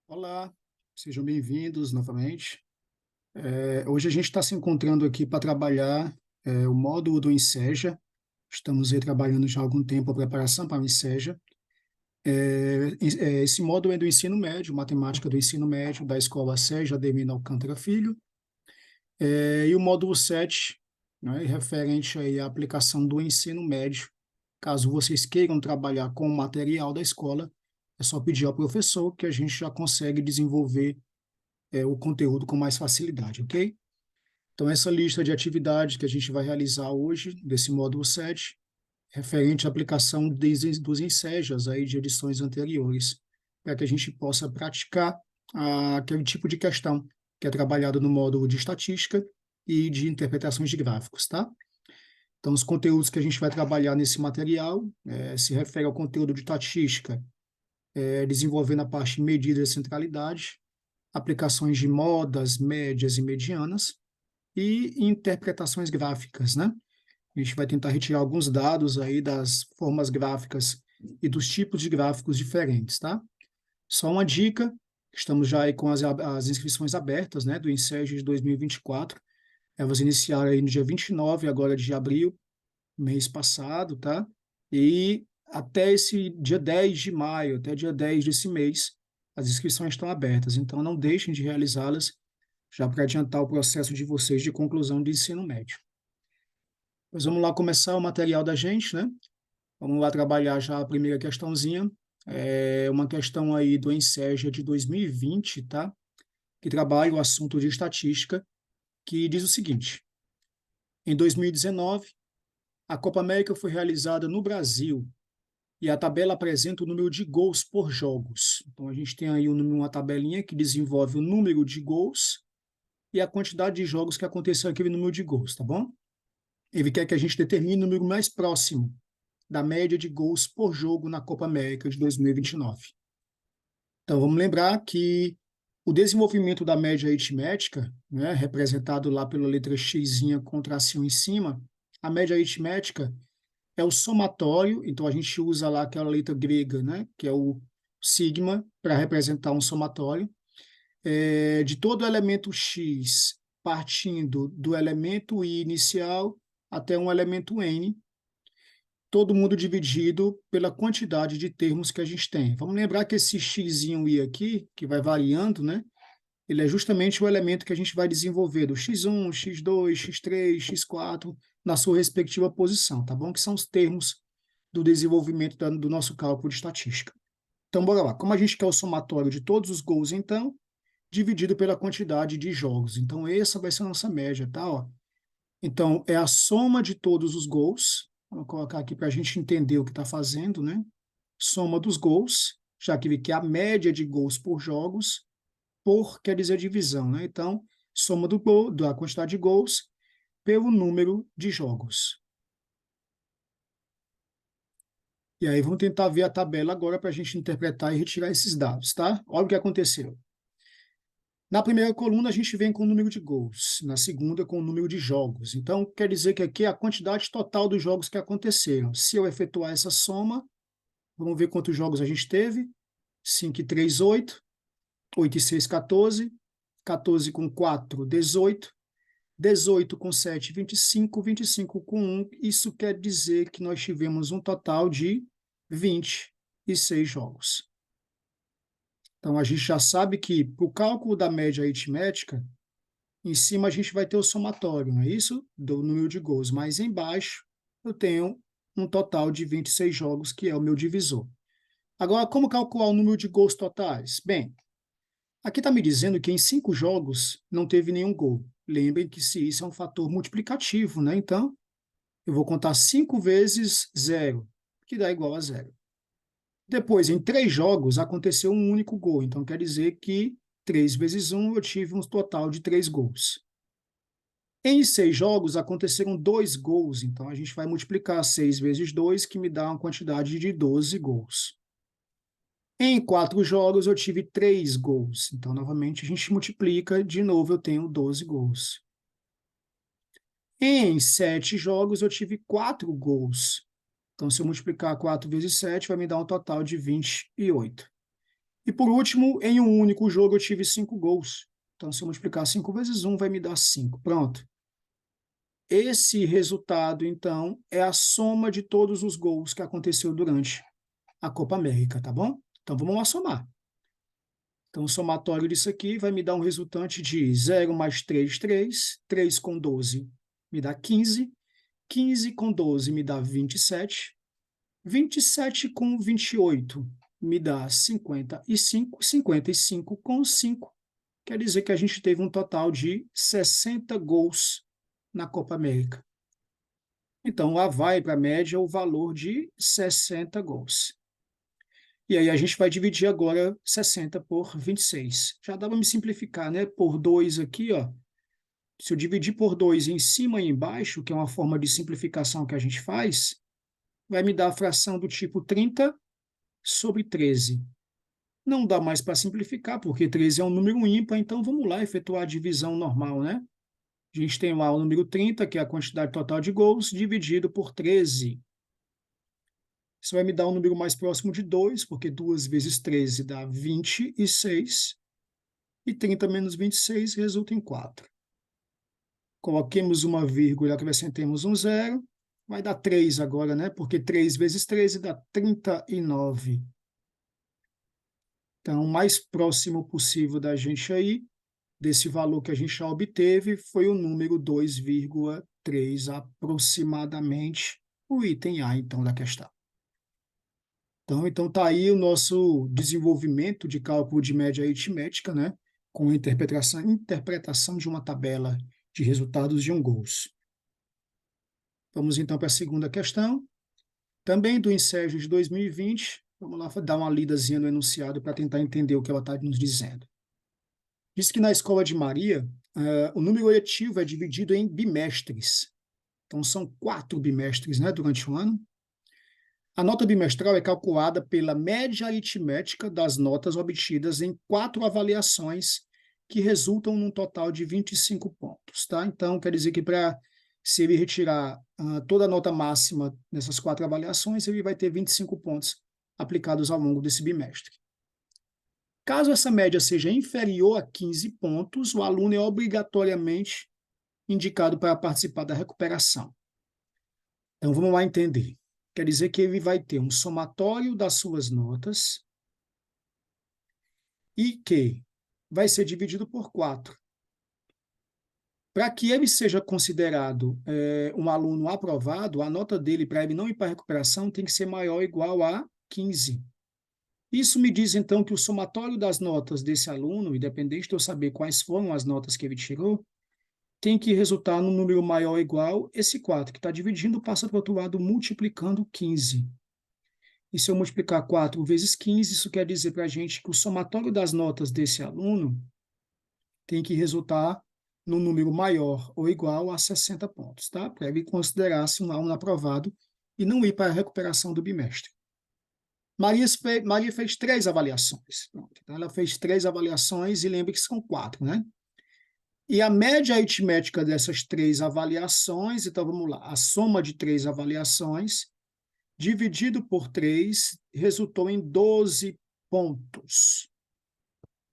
Olá, sejam bem-vindos novamente. Hoje a gente está se encontrando aqui para trabalhar o módulo do Enseja. Estamos aí trabalhando já há algum tempo a preparação para o Enseja. Esse módulo é do ensino médio, matemática do ensino médio, da escola Sérgio Ademir Alcântara Filho. E o módulo 7, né, referente aí à aplicação do ensino médio. Caso vocês queiram trabalhar com o material da escola, é só pedir ao professor que a gente já consegue desenvolver o conteúdo com mais facilidade, ok? Então, essa lista de atividades que a gente vai realizar hoje, desse módulo 7, referente à aplicação dos ensejas aí de edições anteriores, para que a gente possa praticar aquele tipo de questão que é trabalhado no módulo de estatística e de interpretações de gráficos, tá? Então, os conteúdos que a gente vai trabalhar nesse material se refere ao conteúdo de estatística, desenvolvendo a parte medida e centralidade, aplicações de modas, médias e medianas, e interpretações gráficas, né? A gente vai tentar retirar alguns dados aí das formas gráficas e dos tipos de gráficos diferentes, tá? Só uma dica, estamos já aí com as inscrições abertas, né, do Enseja de 2024. Elas iniciaram aí no dia 29, agora de abril, mês passado, tá? E até esse dia 10 de maio, até dia 10 desse mês, as inscrições estão abertas, então não deixem de realizá-las já para adiantar o processo de vocês de conclusão de ensino médio. Mas vamos lá começar o material da gente, né? Vamos lá trabalhar já a primeira questãozinha. É uma questão aí do Enseja de 2020, tá? Que trabalha o assunto de estatística, que diz o seguinte: em 2019, a Copa América foi realizada no Brasil e a tabela apresenta o número de gols por jogos. Então a gente tem aí uma tabelinha que desenvolve o número de gols e a quantidade de jogos que aconteceu aquele número de gols, tá bom? Ele quer que a gente determine o número mais próximo da média de gols por jogo na Copa América de 2029. Então, vamos lembrar que o desenvolvimento da média aritmética, né, representado lá pela letra X com tracinho em cima, a média aritmética é o somatório, então a gente usa lá aquela letra grega, né, que é o sigma, para representar um somatório, de todo elemento X, partindo do elemento I inicial até um elemento N, todo mundo dividido pela quantidade de termos que a gente tem. Vamos lembrar que esse xzinho i aqui, que vai variando, né? Ele é justamente o elemento que a gente vai desenvolver do x1, x2, x3, x4, na sua respectiva posição, tá bom? Que são os termos do desenvolvimento do nosso cálculo de estatística. Então, bora lá. Como a gente quer o somatório de todos os gols, então, dividido pela quantidade de jogos. Então, essa vai ser a nossa média, tá? Ó. Então, é a soma de todos os gols. Vou colocar aqui para a gente entender o que está fazendo, né? Soma dos gols, já que ele quer a média de gols por jogos, por quer dizer divisão, né? Então, soma do gol, da quantidade de gols pelo número de jogos. E aí, vamos tentar ver a tabela agora para a gente interpretar e retirar esses dados, tá? Olha o que aconteceu. Na primeira coluna, a gente vem com o número de gols, na segunda, com o número de jogos. Então, quer dizer que aqui é a quantidade total dos jogos que aconteceram. Se eu efetuar essa soma, vamos ver quantos jogos a gente teve. 5 e 3, 8. 8 e 6, 14. 14 com 4, 18. 18 com 7, 25. 25 com 1. Isso quer dizer que nós tivemos um total de 26 jogos. Então, a gente já sabe que, para o cálculo da média aritmética, em cima a gente vai ter o somatório, não é isso? Do número de gols. Mas embaixo eu tenho um total de 26 jogos, que é o meu divisor. Agora, como calcular o número de gols totais? Bem, aqui está me dizendo que em 5 jogos não teve nenhum gol. Lembrem que se isso é um fator multiplicativo, né? Então, eu vou contar 5 vezes 0, que dá igual a 0. Depois, em 3 jogos, aconteceu um único gol. Então, quer dizer que 3 vezes 1, eu tive um total de 3 gols. Em 6 jogos, aconteceram 2 gols, então a gente vai multiplicar 6 vezes 2, que me dá uma quantidade de 12 gols. Em 4 jogos, eu tive 3 gols, então, novamente, a gente multiplica, de novo, eu tenho 12 gols. Em 7 jogos, eu tive 4 gols. Então, se eu multiplicar 4 vezes 7, vai me dar um total de 28. E, por último, em um único jogo, eu tive 5 gols. Então, se eu multiplicar 5 vezes 1, vai me dar 5. Pronto. Esse resultado, então, é a soma de todos os gols que aconteceu durante a Copa América, tá bom? Então, vamos lá somar. Então, o somatório disso aqui vai me dar um resultante de 0 mais 3, 3. 3 com 12 me dá 15. 15 com 12 me dá 27. 27 com 28 me dá 55. 55 com 5 quer dizer que a gente teve um total de 60 gols na Copa América. Então, lá vai para a média o valor de 60 gols. E aí a gente vai dividir agora 60 por 26. Já dá para me simplificar, né? Por 2 aqui, ó. Se eu dividir por 2 em cima e embaixo, que é uma forma de simplificação que a gente faz, vai me dar a fração do tipo 30 sobre 13. Não dá mais para simplificar, porque 13 é um número ímpar, então vamos lá efetuar a divisão normal, né? A gente tem lá o número 30, que é a quantidade total de gols, dividido por 13. Isso vai me dar um número mais próximo de 2, porque 2 vezes 13 dá 26, e 30 menos 26 resulta em 4. Coloquemos uma vírgula, acrescentemos um zero, vai dar 3 agora, né? Porque 3 vezes 13 dá 39. Então, o mais próximo possível da gente aí, desse valor que a gente já obteve, foi o número 2,3 aproximadamente, o item A, então, da questão. Então tá aí o nosso desenvolvimento de cálculo de média aritmética, né? Com interpretação de uma tabela de resultados de um gols. Vamos então para a segunda questão, também do Ensejo de 2020. Vamos lá dar uma lidazinha no enunciado para tentar entender o que ela está nos dizendo. Diz que na escola de Maria, o número letivo é dividido em bimestres. Então, são 4 bimestres, né, durante o ano. A nota bimestral é calculada pela média aritmética das notas obtidas em 4 avaliações, que resultam num total de 25 pontos, tá? Então, quer dizer que se ele retirar toda a nota máxima nessas 4 avaliações, ele vai ter 25 pontos aplicados ao longo desse bimestre. Caso essa média seja inferior a 15 pontos, o aluno é obrigatoriamente indicado para participar da recuperação. Então, vamos lá entender. Quer dizer que ele vai ter um somatório das suas notas e que vai ser dividido por 4. Para que ele seja considerado um aluno aprovado, a nota dele, para ele não ir para a recuperação, tem que ser maior ou igual a 15. Isso me diz, então, que o somatório das notas desse aluno, independente de eu saber quais foram as notas que ele tirou, tem que resultar num número maior ou igual esse 4, que está dividindo, passa para o outro lado multiplicando 15. E se eu multiplicar 4 vezes 15, isso quer dizer para a gente que o somatório das notas desse aluno tem que resultar num número maior ou igual a 60 pontos, tá? Para ele considerar-se um aluno aprovado e não ir para a recuperação do bimestre. Maria fez 3 avaliações. Pronto. Então, ela fez 3 avaliações e lembre que são 4, né? E a média aritmética dessas 3 avaliações, então vamos lá, a soma de 3 avaliações, dividido por 3, resultou em 12 pontos.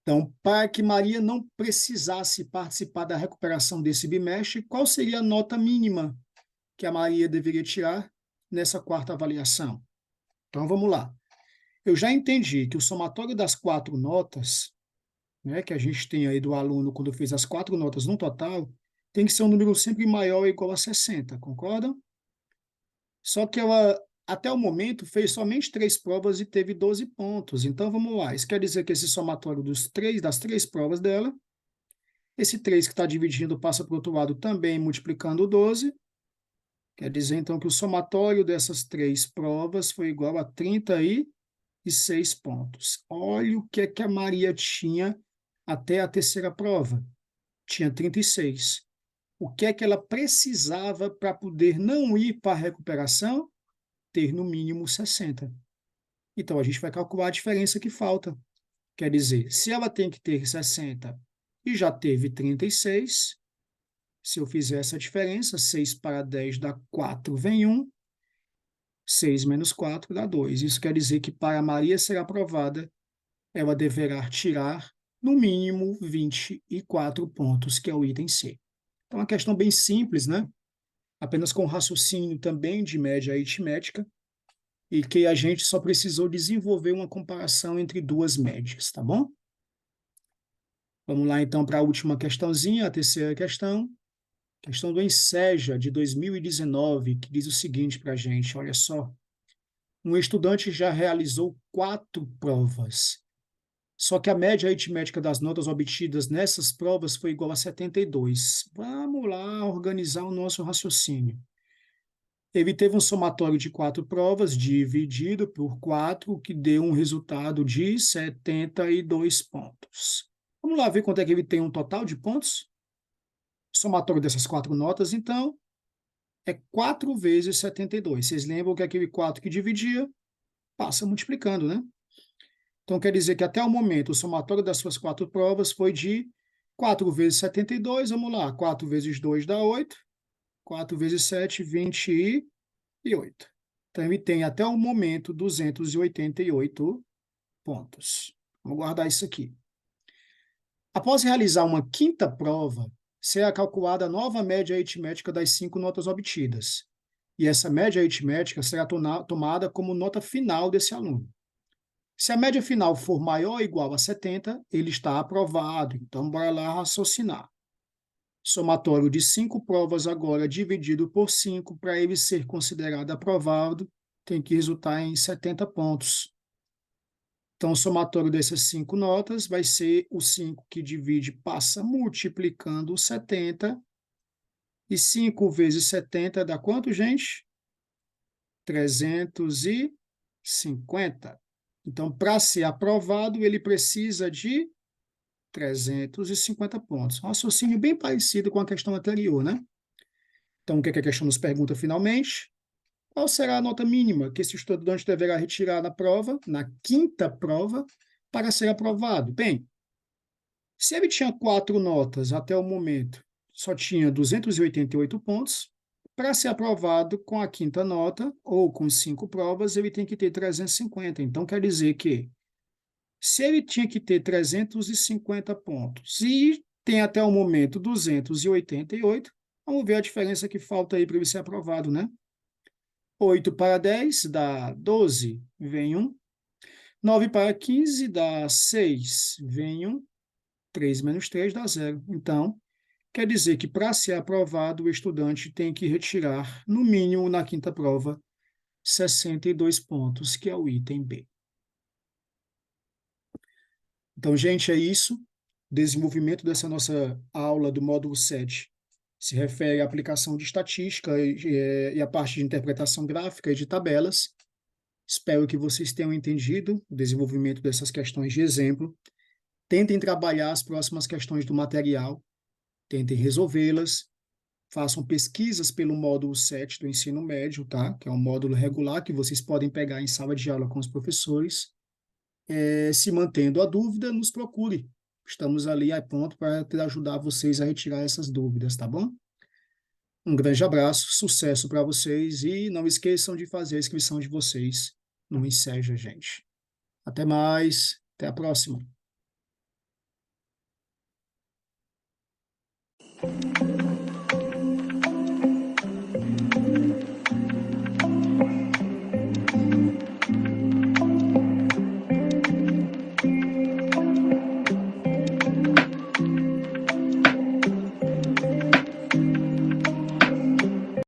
Então, para que Maria não precisasse participar da recuperação desse bimestre, qual seria a nota mínima que a Maria deveria tirar nessa 4ª avaliação? Então, vamos lá. Eu já entendi que o somatório das 4 notas, né, que a gente tem aí do aluno quando fez as 4 notas no total, tem que ser um número sempre maior ou igual a 60, concordam? Só que ela, até o momento, fez somente 3 provas e teve 12 pontos. Então, vamos lá. Isso quer dizer que esse somatório das 3 provas dela, esse 3 que está dividindo passa para o outro lado também multiplicando 12. Quer dizer, então, que o somatório dessas 3 provas foi igual a 36 pontos. Olha o que a Maria tinha até a 3ª prova. Tinha 36. o que é que ela precisava para poder não ir para a recuperação? Ter no mínimo 60. Então, a gente vai calcular a diferença que falta. Quer dizer, se ela tem que ter 60 e já teve 36, se eu fizer essa diferença, 6 para 10 dá 4, vem 1, 6 menos 4 dá 2. Isso quer dizer que para Maria ser aprovada, ela deverá tirar, no mínimo, 24 pontos, que é o item C. Então, é uma questão bem simples, né? Apenas com raciocínio também de média aritmética, e que a gente só precisou desenvolver uma comparação entre duas médias, tá bom? Vamos lá, então, para a última questãozinha, a terceira questão. Questão do Enseja, de 2019, que diz o seguinte para a gente, olha só. Um estudante já realizou 4 provas, só que a média aritmética das notas obtidas nessas provas foi igual a 72. Vamos lá organizar o nosso raciocínio. Ele teve um somatório de 4 provas, dividido por 4, que deu um resultado de 72 pontos. Vamos lá ver quanto é que ele tem um total de pontos? Somatório dessas 4 notas, então, é 4 vezes 72. Vocês lembram que aquele 4 que dividia, passa multiplicando, né? Então, quer dizer que até o momento, o somatório das suas 4 provas foi de 4 vezes 72, vamos lá, 4 vezes 2 dá 8, 4 vezes 7, 28. Então, ele tem até o momento 288 pontos. Vamos guardar isso aqui. Após realizar uma quinta prova, será calculada a nova média aritmética das 5 notas obtidas. E essa média aritmética será tomada como nota final desse aluno. Se a média final for maior ou igual a 70, ele está aprovado. Então, bora lá raciocinar. Somatório de 5 provas agora dividido por 5, para ele ser considerado aprovado, tem que resultar em 70 pontos. Então, o somatório dessas 5 notas vai ser o 5 que divide, passa multiplicando 70. E 5 vezes 70 dá quanto, gente? 350. Então, para ser aprovado, ele precisa de 350 pontos. Um raciocínio bem parecido com a questão anterior, né? Então, o que a questão nos pergunta finalmente? Qual será a nota mínima que esse estudante deverá retirar na prova, na quinta prova, para ser aprovado? Bem, se ele tinha 4 notas até o momento, só tinha 288 pontos, para ser aprovado com a quinta nota, ou com 5 provas, ele tem que ter 350. Então, quer dizer que, se ele tinha que ter 350 pontos e tem até o momento 288, vamos ver a diferença que falta aí para ele ser aprovado, né? 8 para 10 dá 12, vem 1. 9 para 15 dá 6, vem 1. 3 menos 3 dá 0. Então, quer dizer que para ser aprovado, o estudante tem que retirar, no mínimo na quinta prova, 62 pontos, que é o item B. Então, gente, é isso. Desenvolvimento dessa nossa aula do módulo 7 se refere à aplicação de estatística e a parte de interpretação gráfica e de tabelas. Espero que vocês tenham entendido o desenvolvimento dessas questões de exemplo. Tentem trabalhar as próximas questões do material, tentem resolvê-las, façam pesquisas pelo módulo 7 do ensino médio, tá? Que é um módulo regular que vocês podem pegar em sala de aula com os professores. Se mantendo a dúvida, nos procure. Estamos ali a ponto para ajudar vocês a retirar essas dúvidas, tá bom? Um grande abraço, sucesso para vocês e não esqueçam de fazer a inscrição de vocês no Enseja, gente. Até mais, até a próxima.